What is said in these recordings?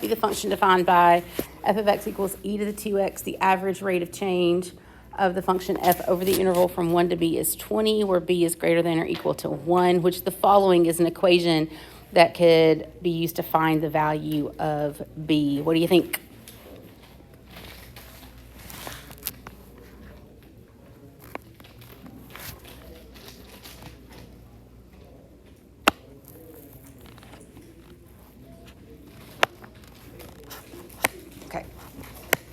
be the function defined by f of x equals e to the 2x. The average rate of change of the function f over the interval from 1 to b is 20, where b is greater than or equal to 1, which the following is an equation that could be used to find the value of b. What do you think? Okay,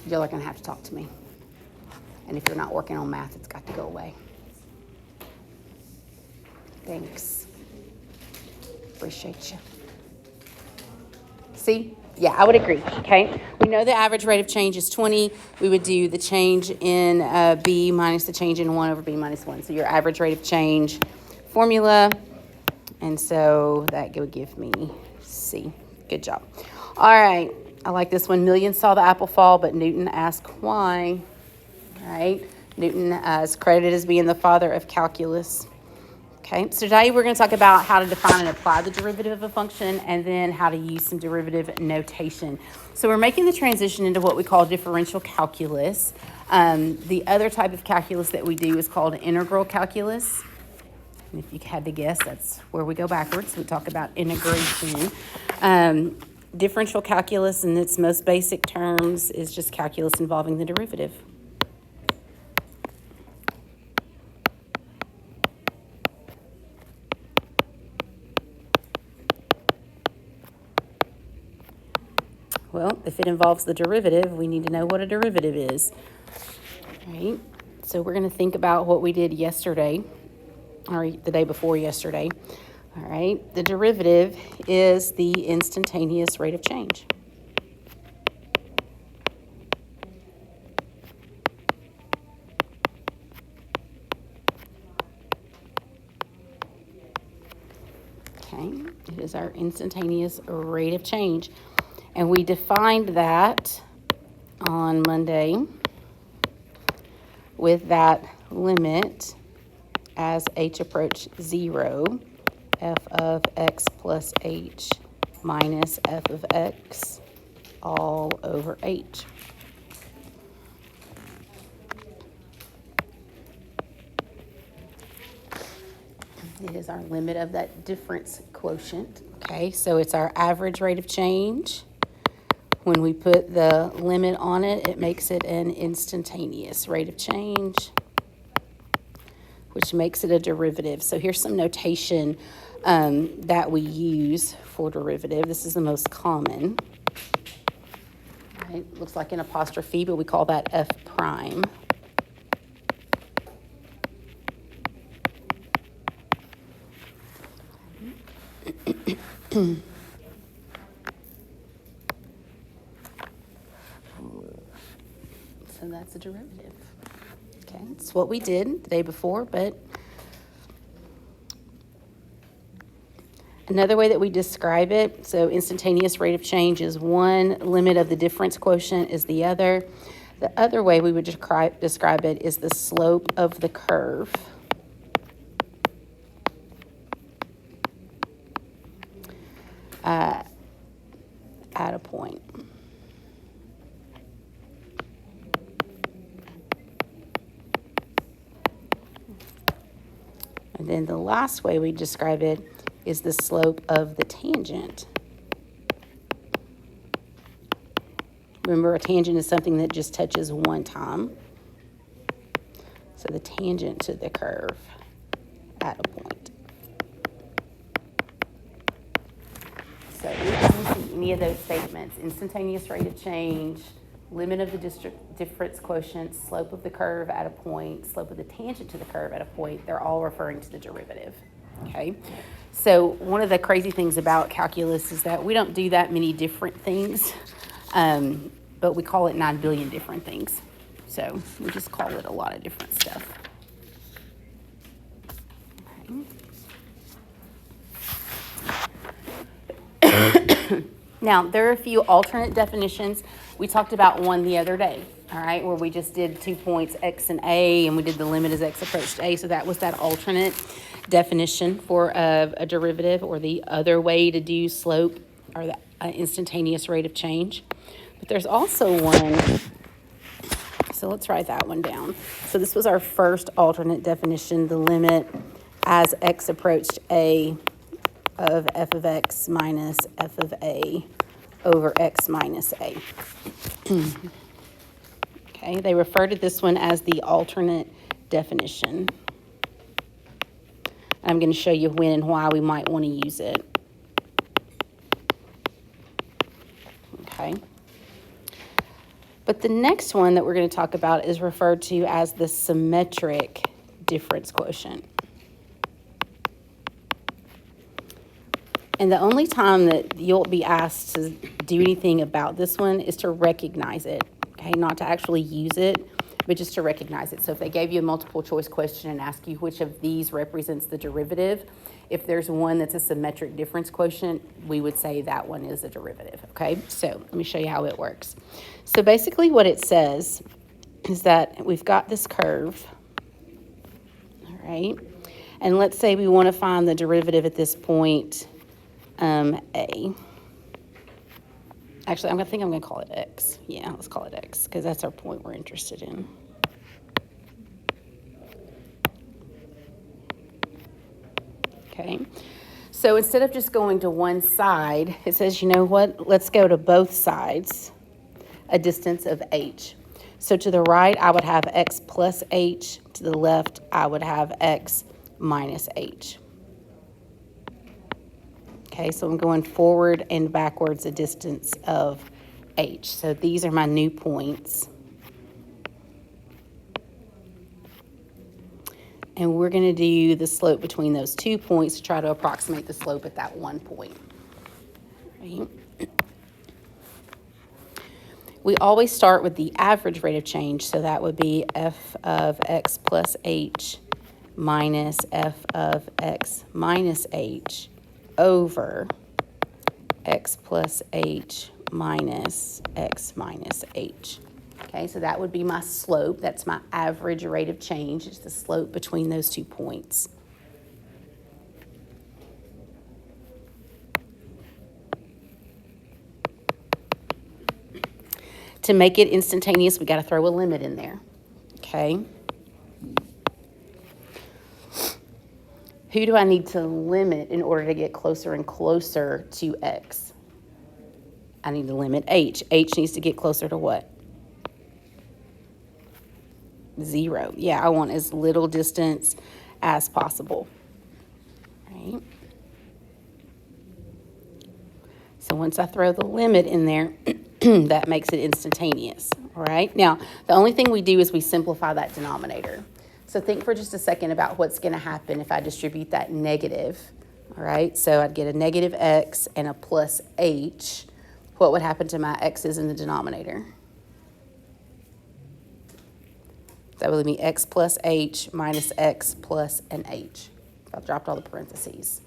y'all are going to have to talk to me. And if you're not working on math, it's got to go away. Thanks. Appreciate you. See? Yeah, I would agree, okay? We know the average rate of change is 20. We would do the change in B minus the change in 1 over B minus 1. So your average rate of change formula. And so that would give me C. Good job. All right. I like this one. Millions saw the apple fall, but Newton asked why. All right. Newton is credited as being the father of calculus. Okay, so today we're going to talk about how to define and apply the derivative of a function, and then how to use some derivative notation. So we're making the transition into what we call differential calculus. The other type of calculus that we do is called integral calculus. And if you had to guess, that's where we go backwards. We talk about integration. Differential calculus in its most basic terms is just calculus involving the derivative. Well, if it involves the derivative, we need to know what a derivative is. All right, so we're going to think about what we did yesterday, or the day before yesterday. All right, the derivative is the instantaneous rate of change. Okay, it is our instantaneous rate of change. And we defined that on Monday with that limit as h approached 0, f of x plus h minus f of x all over h. It is our limit of that difference quotient. Okay, so it's our average rate of change. When we put the limit on it, it makes it an instantaneous rate of change, which makes it a derivative. So here's some notation that we use for derivative. This is the most common. Right? Looks like an apostrophe, but we call that f prime. So that's a derivative. Okay, it's what we did the day before, but another way that we describe it, so instantaneous rate of change is one, limit of the difference quotient is the other. The other way we would describe it is the slope of the curve. At a point. And then the last way we describe it is the slope of the tangent. Remember, a tangent is something that just touches one time. So the tangent to the curve at a point. So anytime you see any of those statements, instantaneous rate of change, limit of the difference quotient, slope of the curve at a point, slope of the tangent to the curve at a point, they're all referring to the derivative, okay? So one of the crazy things about calculus is that we don't do that many different things, but we call it 9 billion different things. So we just call it a lot of different stuff. Okay. Now, there are a few alternate definitions. We talked about one the other day, all right, where we just did 2 points, x and a, and we did the limit as x approached a. So that was that alternate definition for a derivative, or the other way to do slope, or instantaneous rate of change. But there's also one, so let's write that one down. So this was our first alternate definition, the limit as x approached a of f of x minus f of a over x minus a. Okay, they refer to this one as the alternate definition. I'm going to show you when and why we might want to use it. Okay. But the next one that we're going to talk about is referred to as the symmetric difference quotient. And the only time that you'll be asked to do anything about this one is to recognize it, okay? Not to actually use it, but just to recognize it. So if they gave you a multiple choice question and ask you which of these represents the derivative, if there's one that's a symmetric difference quotient, we would say that one is a derivative, okay? So let me show you how it works. So basically what it says is that we've got this curve, all right? And let's say we want to find the derivative at this point, a. Actually, I'm going to call it x. Yeah, let's call it x, because that's our point we're interested in. Okay, so instead of just going to one side, it says, you know what, let's go to both sides, a distance of h. So to the right, I would have x plus h. To the left, I would have x minus h. Okay, so I'm going forward and backwards a distance of h. So these are my new points. And we're going to do the slope between those 2 points to try to approximate the slope at that 1 point. Right? We always start with the average rate of change, so that would be f of x plus h minus f of x minus h over x plus h minus x minus h. Okay, so that would be my slope. That's my average rate of change. It's the slope between those 2 points. To make it instantaneous, we got to throw a limit in there. Okay. Who do I need to limit in order to get closer and closer to x? I need to limit h. H needs to get closer to what? 0. Yeah, I want as little distance as possible. Right? So once I throw the limit in there, that makes it instantaneous. All right? Now, the only thing we do is we simplify that denominator. So think for just a second about what's going to happen if I distribute that negative. All right? So I'd get a negative x and a plus h. What would happen to my x's in the denominator? That would leave me x plus h minus x plus an h. I dropped all the parentheses.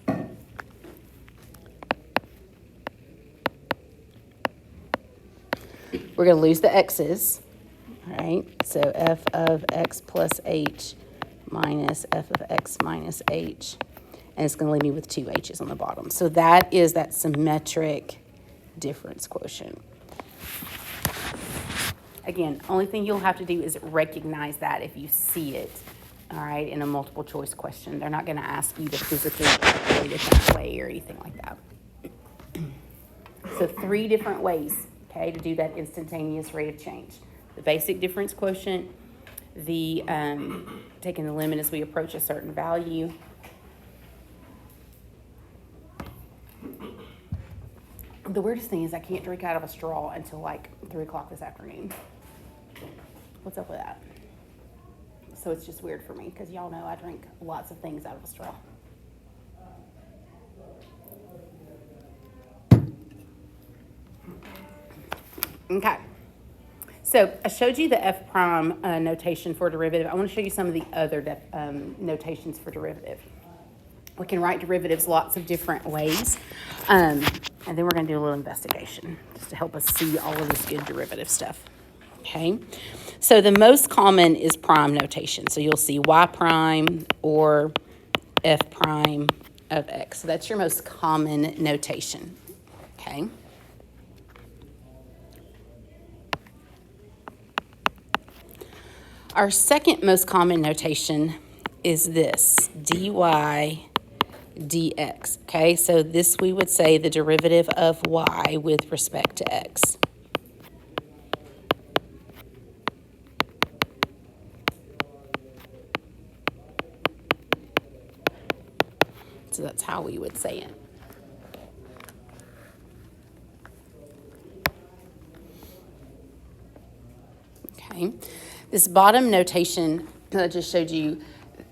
We're going to lose the x's. All right, so f of x plus h minus f of x minus h. And it's going to leave me with 2 h's on the bottom. So that is that symmetric difference quotient. Again, only thing you'll have to do is recognize that if you see it, all right, in a multiple choice question. They're not going to ask you to physically calculate it that way or anything like that. So 3 different ways, okay, to do that instantaneous rate of change. The basic difference quotient, the taking the limit as we approach a certain value. The weirdest thing is I can't drink out of a straw until like 3 o'clock this afternoon. What's up with that? So it's just weird for me because y'all know I drink lots of things out of a straw. Okay. So I showed you the f prime notation for derivative. I want to show you some of the other notations for derivative. We can write derivatives lots of different ways. And then we're going to do a little investigation just to help us see all of this good derivative stuff. Okay. So the most common is prime notation. So you'll see y prime or f prime of x. So that's your most common notation. Okay. Our second most common notation is this, dy dx. Okay, so this we would say the derivative of y with respect to x. So that's how we would say it. Okay, this bottom notation that I just showed you,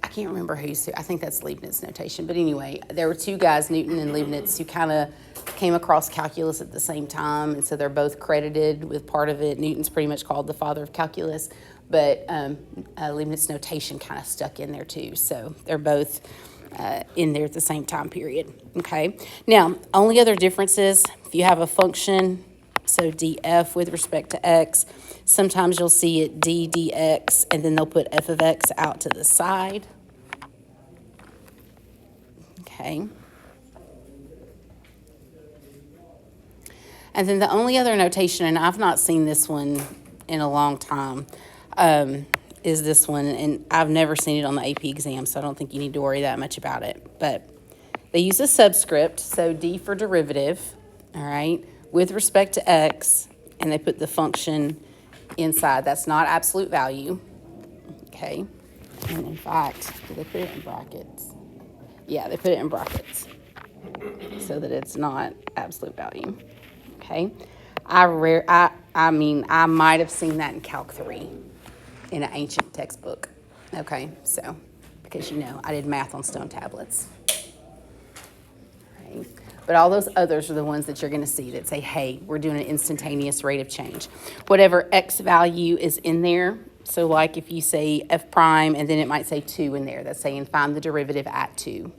I can't remember who's, I think that's Leibniz notation, but anyway, there were two guys, Newton and Leibniz, who kind of came across calculus at the same time, and so they're both credited with part of it. Newton's pretty much called the father of calculus, but Leibniz notation kind of stuck in there too, so they're both in there at the same time period. Okay, now only other differences, if you have a function, so df with respect to x, sometimes you'll see it d dx, and then they'll put f of x out to the side. Okay. And then the only other notation, and I've not seen this one in a long time, is this one, and I've never seen it on the AP exam, so I don't think you need to worry that much about it. But they use a subscript, so D for derivative, all right, with respect to x, and they put the function inside. That's not absolute value, okay? And in fact, do they put it in brackets? Yeah, they put it in brackets so that it's not absolute value, okay? I mean, I might have seen that in Calc 3 in an ancient textbook, okay? So, because, you know, I did math on stone tablets. Right. But all those others are the ones that you're going to see that say, hey, we're doing an instantaneous rate of change. Whatever x value is in there, so like if you say f prime and then it might say 2 in there, that's saying find the derivative at 2.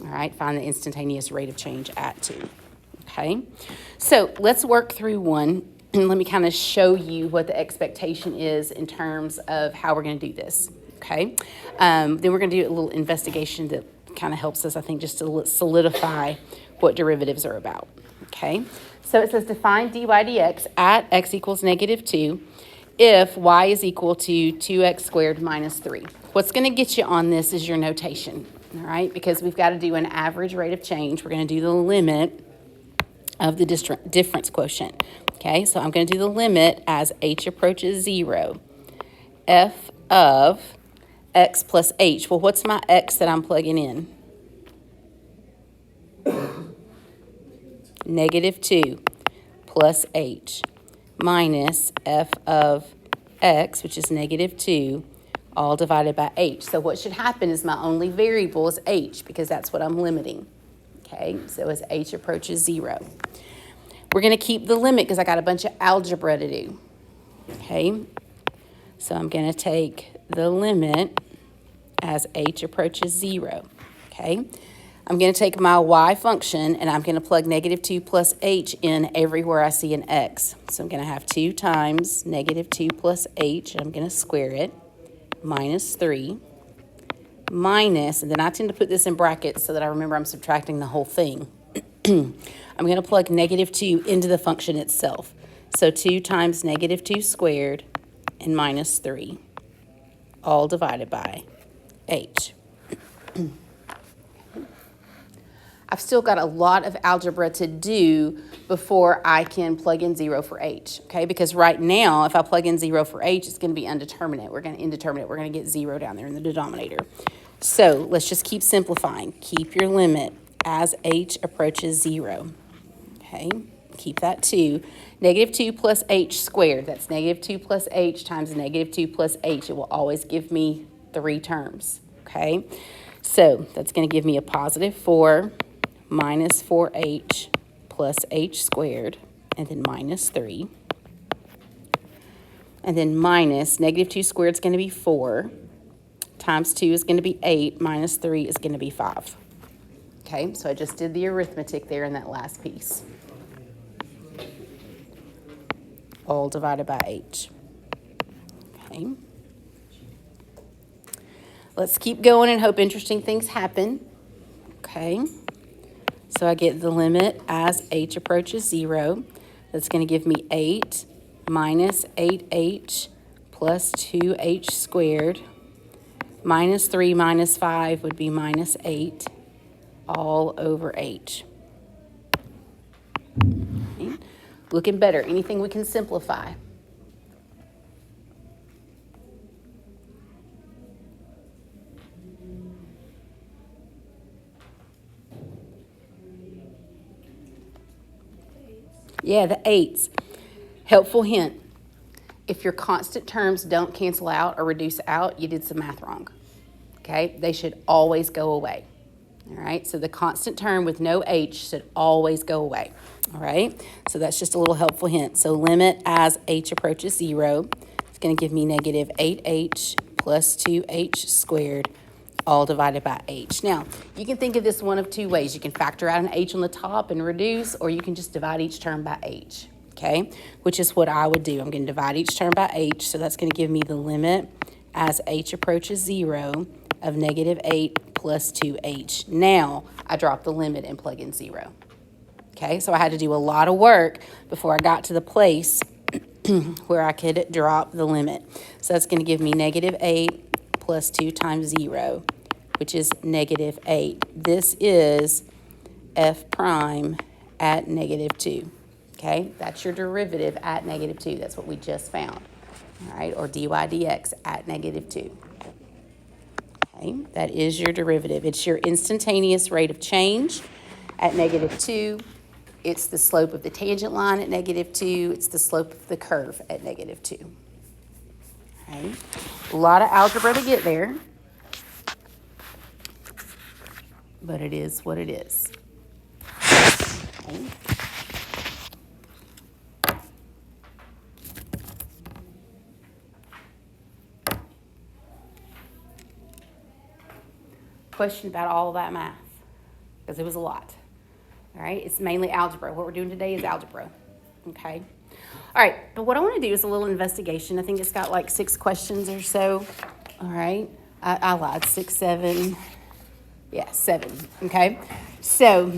All right, find the instantaneous rate of change at 2. Okay, so let's work through one, and let me kind of show you what the expectation is in terms of how we're going to do this. Okay, then we're going to do a little investigation that kind of helps us, I think, just to solidify what derivatives are about. Okay, so it says to find dy dx at x equals -2 if y is equal to 2x squared minus 3. What's going to get you on this is your notation, all right, because we've got to do an average rate of change. We're going to do the limit of the difference quotient. Okay, so I'm going to do the limit as h approaches 0, f of x plus h. Well, what's my x that I'm plugging in? -2 plus h minus f of x, which is -2, all divided by h. So what should happen is my only variable is h, because that's what I'm limiting. Okay, so as h approaches 0. We're going to keep the limit because I got a bunch of algebra to do. Okay, so I'm going to take the limit as h approaches 0. Okay, I'm going to take my y function and I'm going to plug -2 plus h in everywhere I see an x. So I'm going to have 2 times -2 plus h, and I'm going to square it, minus 3, minus, and then I tend to put this in brackets so that I remember I'm subtracting the whole thing. I'm going to plug -2 into the function itself. So 2 times -2 squared and minus 3, all divided by h. I've still got a lot of algebra to do before I can plug in 0 for h, okay? Because right now, if I plug in 0 for h, it's going to be indeterminate. We're going to indeterminate. We're going to get 0 down there in the denominator. So let's just keep simplifying. Keep your limit as h approaches 0, okay? Keep that 2. -2 plus h squared. That's -2 plus h times -2 plus h. It will always give me 3 terms, okay? So that's going to give me a positive 4 minus 4h plus h squared, and then minus 3. And then minus -2 squared is going to be 4, times 2 is going to be 8, minus 3 is going to be 5. Okay, so I just did the arithmetic there in that last piece. All divided by h. Okay. Let's keep going and hope interesting things happen. Okay. So I get the limit as h approaches 0. That's going to give me 8 minus 8h plus 2h squared minus 3 minus 5 would be minus 8 all over h. Okay. Looking better. Anything we can simplify? Yeah, the 8s. Helpful hint. If your constant terms don't cancel out or reduce out, you did some math wrong. Okay? They should always go away. All right? So the constant term with no h should always go away. All right? So that's just a little helpful hint. So limit as h approaches 0. It's going to give me negative 8h plus 2h squared all divided by h. Now, you can think of this one of two ways. You can factor out an h on the top and reduce, or you can just divide each term by h, okay? Which is what I would do. I'm going to divide each term by h, so that's going to give me the limit as h approaches 0 of negative 8 plus 2h. Now, I drop the limit and plug in 0. Okay, so I had to do a lot of work before I got to the place where I could drop the limit. So that's going to give me negative 8 plus 2 times 0, which is negative 8. This is f prime at negative 2. Okay, that's your derivative at negative 2. That's what we just found. All right, or dy dx at negative 2. Okay, that is your derivative. It's your instantaneous rate of change at negative 2. It's the slope of the tangent line at negative 2. It's the slope of the curve at negative 2. Okay. A lot of algebra to get there, but it is what it is. Okay. Question about all that math, because it was a lot. All right, it's mainly algebra. What we're doing today is algebra. Okay. All right, but what I want to do is a little investigation. I think it's got like 6 questions or so. All right, I lied, 6, 7. Yeah, 7. Okay, so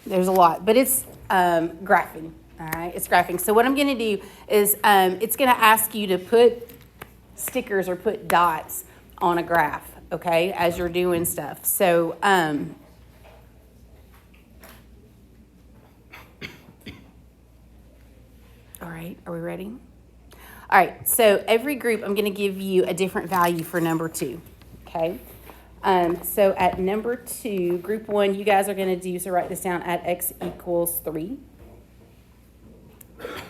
there's a lot, but it's graphing. All right, it's graphing. So what I'm going to do is it's going to ask you to put stickers or put dots on a graph. Okay, as you're doing stuff. So all right, are we ready? All right, so every group, I'm going to give you a different value for number 2, okay? So at number 2, group 1, you guys are going to do, so write this down, at x equals 3.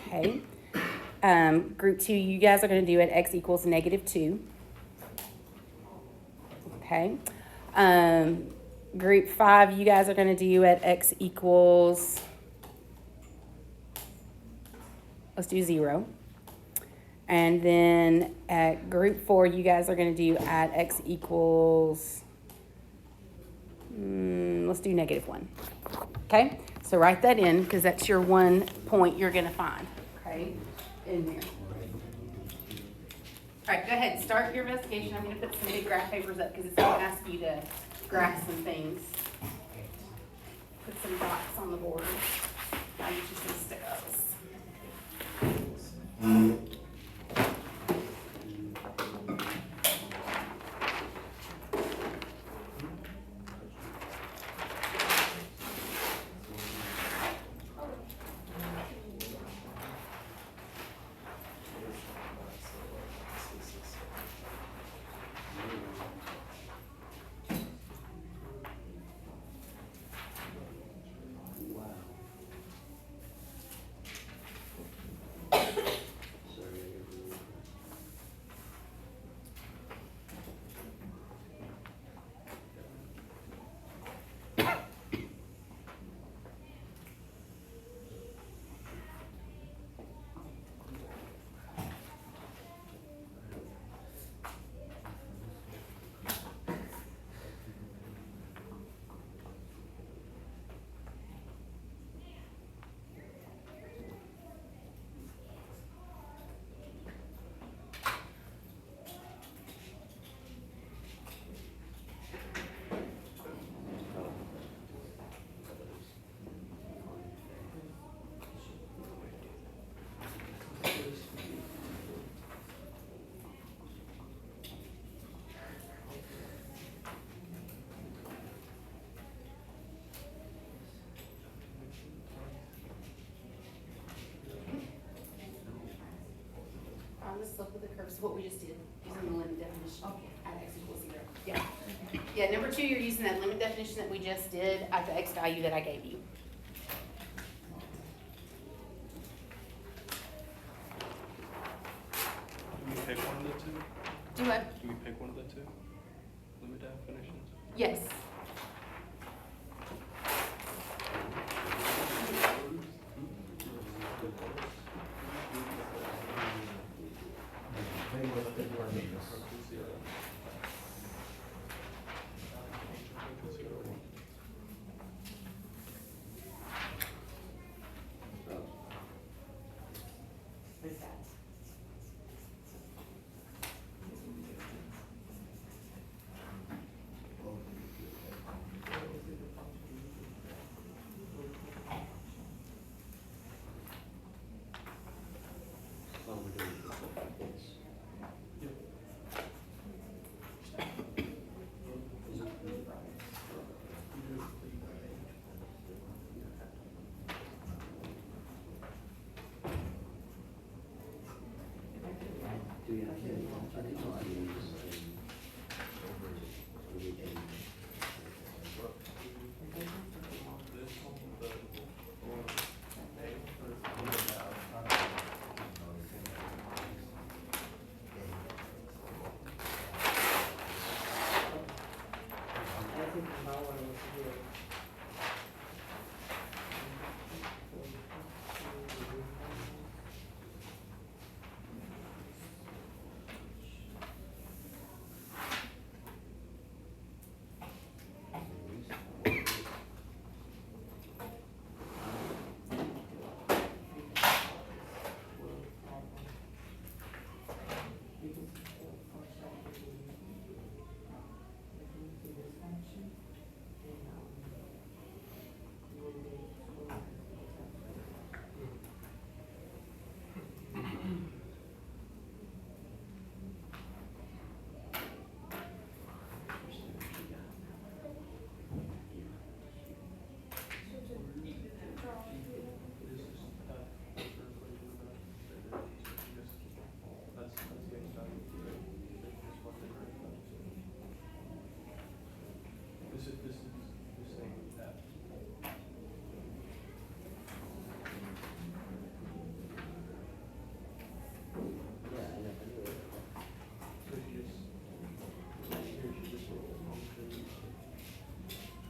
Okay. Group 2, you guys are going to do at x equals negative 2. Okay. Group 5, you guys are going to do at x equals... Let's do 0. And then at group 4, you guys are going to do at x equals, let's do negative 1. Okay? So write that in because that's your 1 point you're going to find. Okay? In there. All right, go ahead. Start your investigation. I'm going to put some big graph papers up because it's going to ask you to graph some things. Put some dots on the board. I'll get you some stickers. find the slope of the curve, so what we just did, using the limit definition Okay. at x equals 0. Yeah. Yeah, number 2, you're using that limit definition that we just did at the x value that I gave you. Do we pick one of the two? Do what? Do we pick one of the two? Limit definitions? Yes. What's that? This is saying that. So you just, here you just roll function,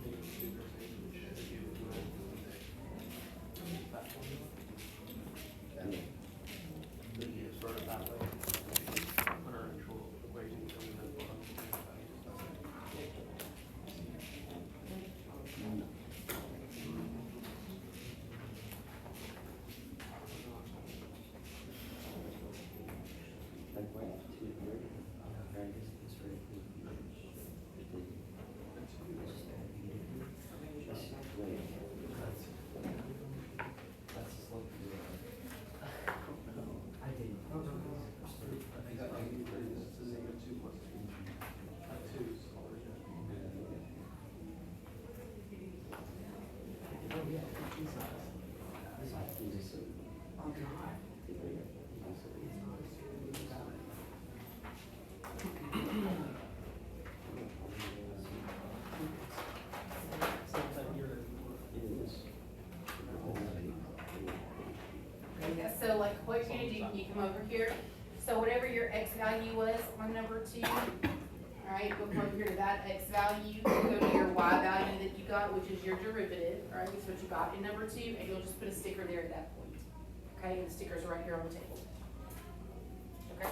make it super safe, which should be able to do it that formula. Then you start it that way. Put our actual equation, and then put on the Yeah, so like what you're gonna do, you come over here, so whatever your x value was on number 2, all right, go come over here to that x value, go to your y value that you got, which is your derivative, all right, that's what you got in number 2, and you'll just put a sticker there at that point, okay, and the sticker's right here on the table, okay?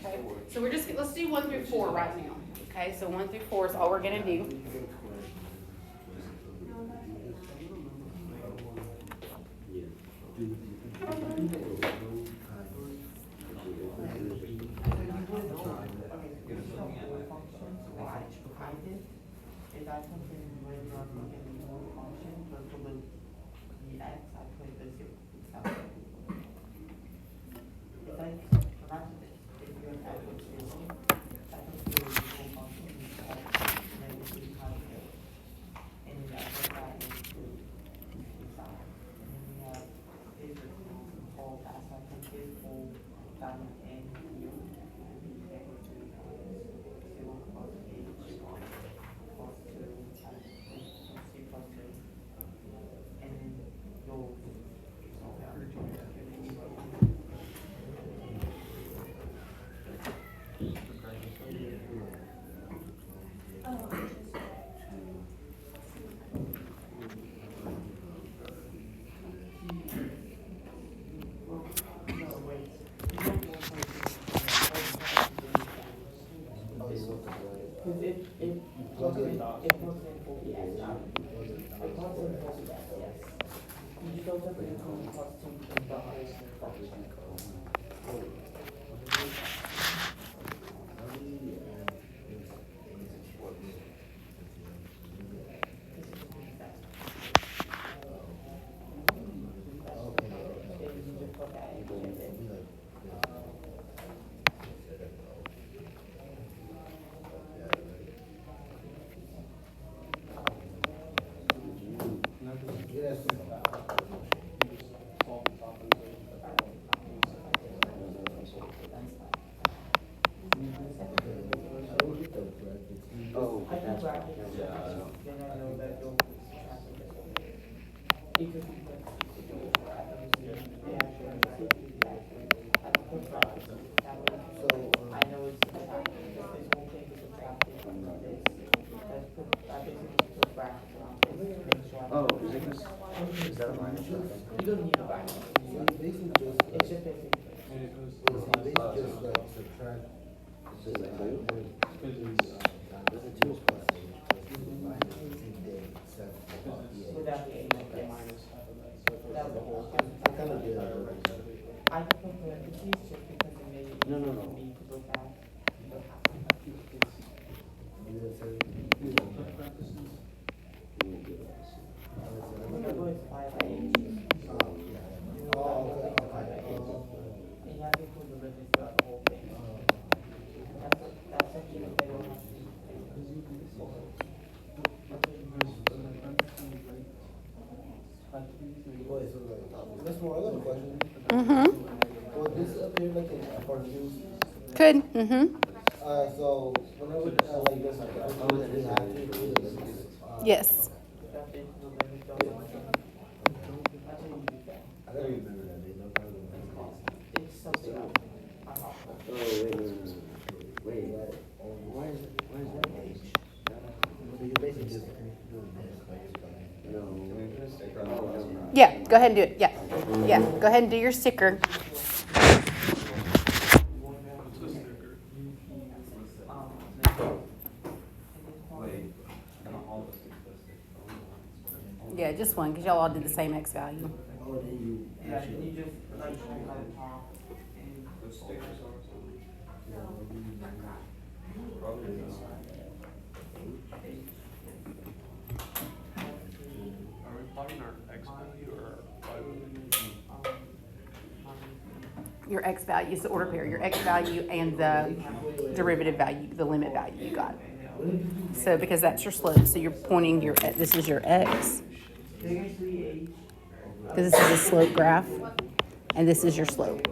Okay, so we're just, let's do 1 through 4 right now. Okay, so 1 through 4 is all we're gonna do. I something where you are making more function, but for the X, I put the zero itself. It's like, imagine this, if you're an X with zero, that means your zero function is X negative times A. And then I put that into inside. And then we have this whole aspect of this whole diamond N here, will be negative times 0 plus H plus 2 times C plus 2. And then you'll, because it wasn't for the X value. It wasn't for the X, yes. You still took the income plus 2 in the highest function. Oh, I can that's grab fine. it, Yeah, then I know that you'll subtract it this way. It could be like, I can put brackets, that way, I know it's subtracted, this whole thing is subtracted from this. Let's put, I basically put brackets around this, to make sure I. Oh, is it this? Is that a minus? You don't need a bracket. It's just basically. Without the A, minus. That was the whole. I can put parentheses just because it may. No. Me to look at. Whatever is 5 by 8. And you have to include the limits throughout the whole thing. That's actually a better one. That's more, I got a question. Mm-hmm. Will this appear like a cartoon? Could, mm-hmm. So whenever, like, there's like, we have to do this. Yes. That's it, the limits of the one. That's what you do that. I don't remember that, they no problem. It's something else. I'm off. Oh, wait. Why is that H? So you basically just doing this, like, No. No. Yeah, go ahead and do it. Yeah. Yeah, go ahead and do your sticker. Yeah, just one, because y'all all did the same X value. oh, then you Yeah, actually. you just like on the top and. Are we plotting our X value or Y Your X value is the order pair, your X value and the derivative value, the limit value you got. So because that's your slope, so you're pointing your, this is your X. Because this is a slope graph, and this is your slope.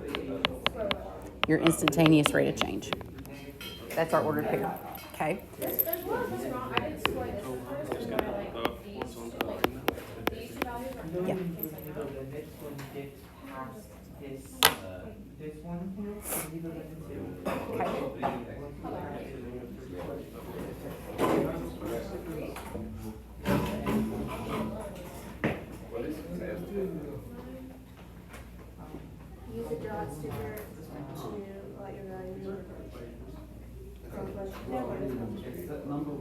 Your instantaneous rate of change. That's our ordered pair, okay? There's one thing wrong, I didn't score this first, but like these two, like, these two values are. Yeah. This one here, and leave the limit too. Use a draw sticker to let your value.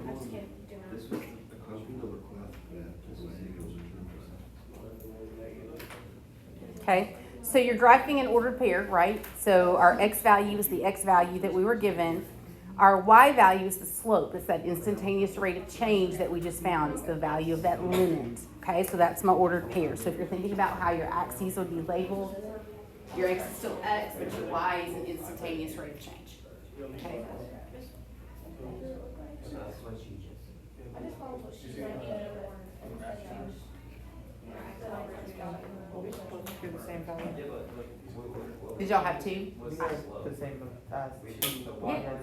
I just can't do it. Okay, so you're graphing an ordered pair, right? So our X value is the X value that we were given. Our y value is the slope. It's that instantaneous rate of change that we just found. It's the value of that limit. Okay, so that's my ordered pair. So if you're thinking about how your axes will be labeled, your x is still x, but your y is an instantaneous rate of change. Okay. So that's what you just. Do the same value. Did y'all have two? The same as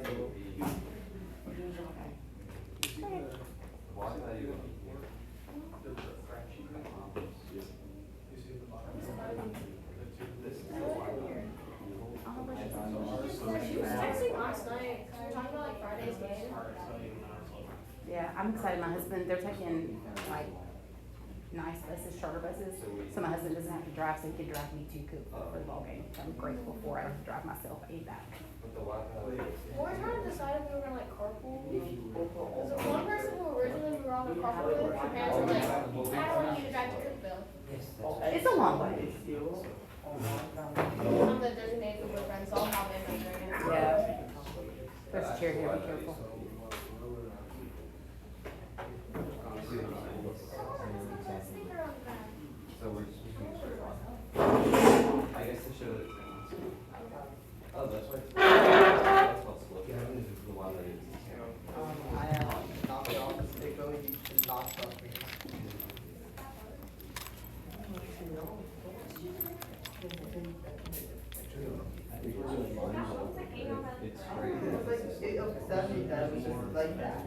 two. She was texting last night, 'cause we were talking about like Friday's game. Yeah, I'm excited. My husband, they're taking like nice buses, charter buses. So my husband doesn't have to drive, so he can drive me to Cookville for the ball game. So I'm grateful for it. I don't have to drive myself ABAC. We were trying to decide if we were gonna like carpool. There's one person who originally we were on the carpool with, her parents were like, I don't want you to drive to Cookville. It's a long way. I'm the designated Uber friend, so I'll hop in when they're in. Yeah. There's a chair here. Be careful. So we're just I guess they showed it. Oh, that's right. That's called slope. The one that is. I knocked it off the sticker, you should not trust me. It's free. It was like, it was 70, that was just like that.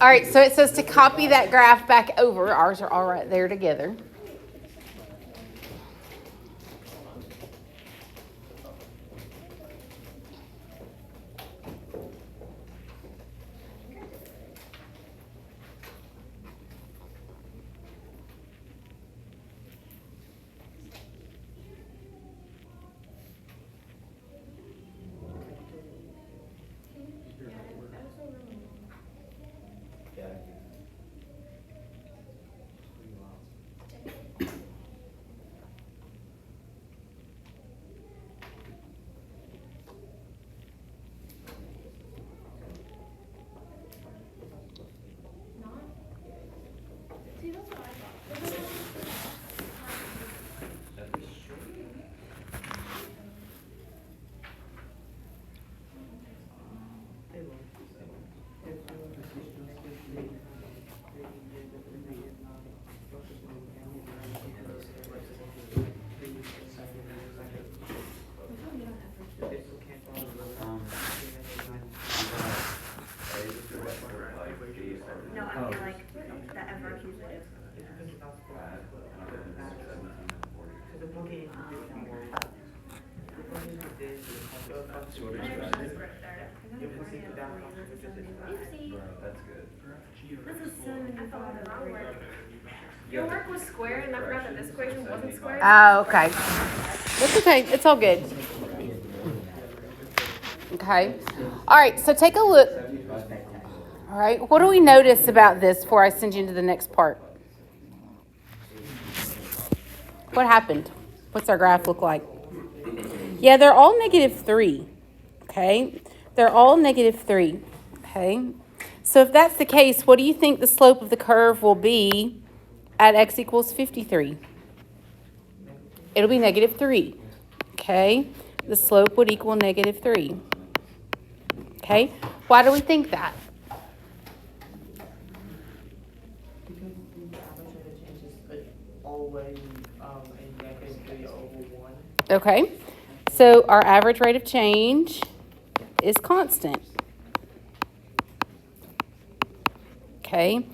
All right, so it says to copy that graph back over. Ours are all right there together. See, that's what I thought. No, I mean like the ever usually is. That's good. This is so many. I thought the wrong word. Your work was square, and I forgot that this equation wasn't square. Oh, okay. That's okay. It's all good. Okay. All right, so take a look. All right, what do we notice about this before I send you into the next part? What happened? What's our graph look like? Yeah, they're all -3. Okay? They're all -3. Okay? So if that's the case, what do you think the slope of the curve will be at x equals 53? It'll be -3. Okay? The slope would equal -3. Okay? Why do we think that? Because the average rate of change is like always a -3/1. Okay? So our average rate of change is constant. Okay?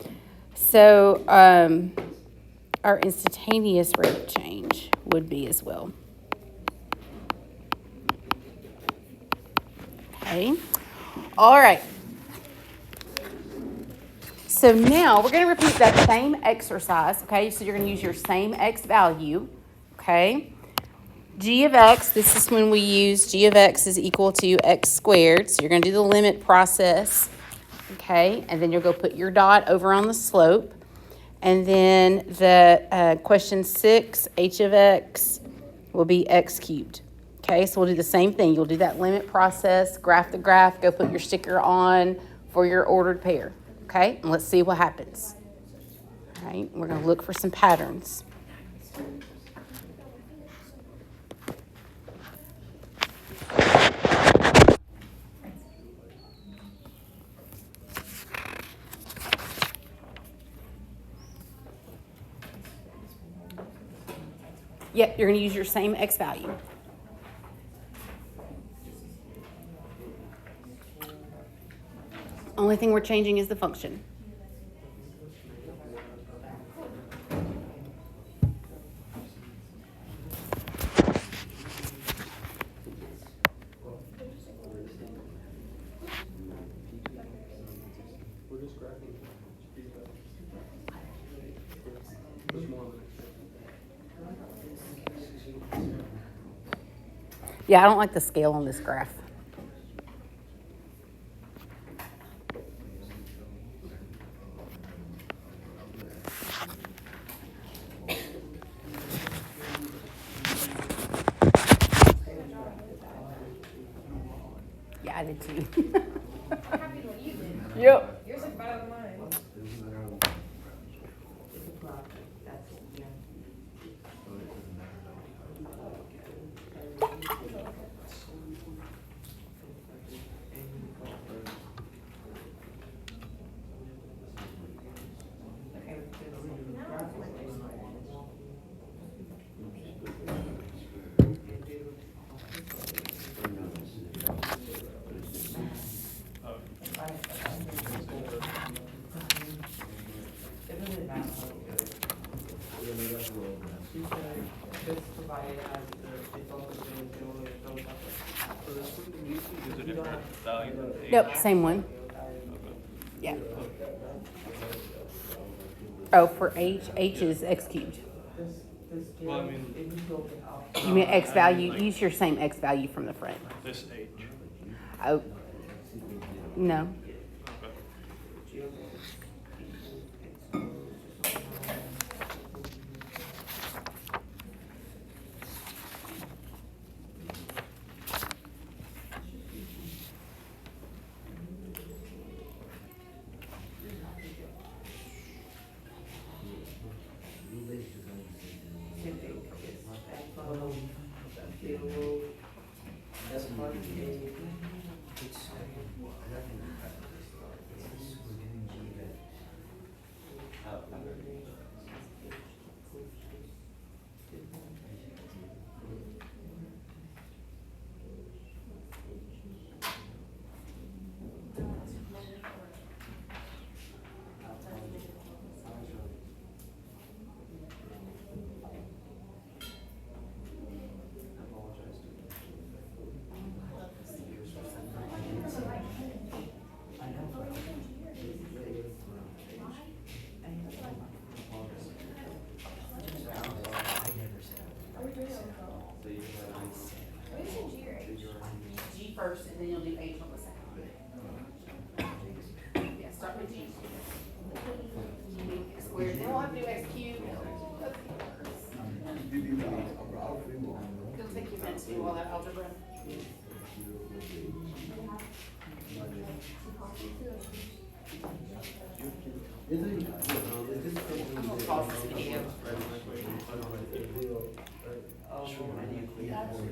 So our instantaneous rate of change would be as well. Okay. All right. So now we're going to repeat that same exercise. Okay. So you're going to use your same x value. Okay. G of x, this is when we use G of x is equal to x squared. So you're going to do the limit process. Okay. And then you'll go put your dot over on the slope. And then the question 6, h of x will be x cubed. Okay, so we'll do the same thing. You'll do that limit process, graph the graph, go put your sticker on for your ordered pair. Okay, and let's see what happens. All right, we're going to look for some patterns. Yep, you're going to use your same x value. Only thing we're changing is the function. We're just grabbing feedback. There's more than Yeah, I don't like the scale on this graph. Yeah, I did too. I'm happy what you did. Yep. Yours is better than mine. It's a project, that's what we have. It doesn't matter. Just provided as the, it's also the, So this one, is a different value than H? Nope, same one. Yeah. Oh, for h is x cubed. this Well, I scale, mean- if you build it up. You mean x value? Use your same x value from the front. This H. Oh, no. Okay. G first, and then you'll do H on the second one. Yeah, start with G. X squared, then we'll have to do X cubed. It'll take you a minute to do all that algebra. Isn't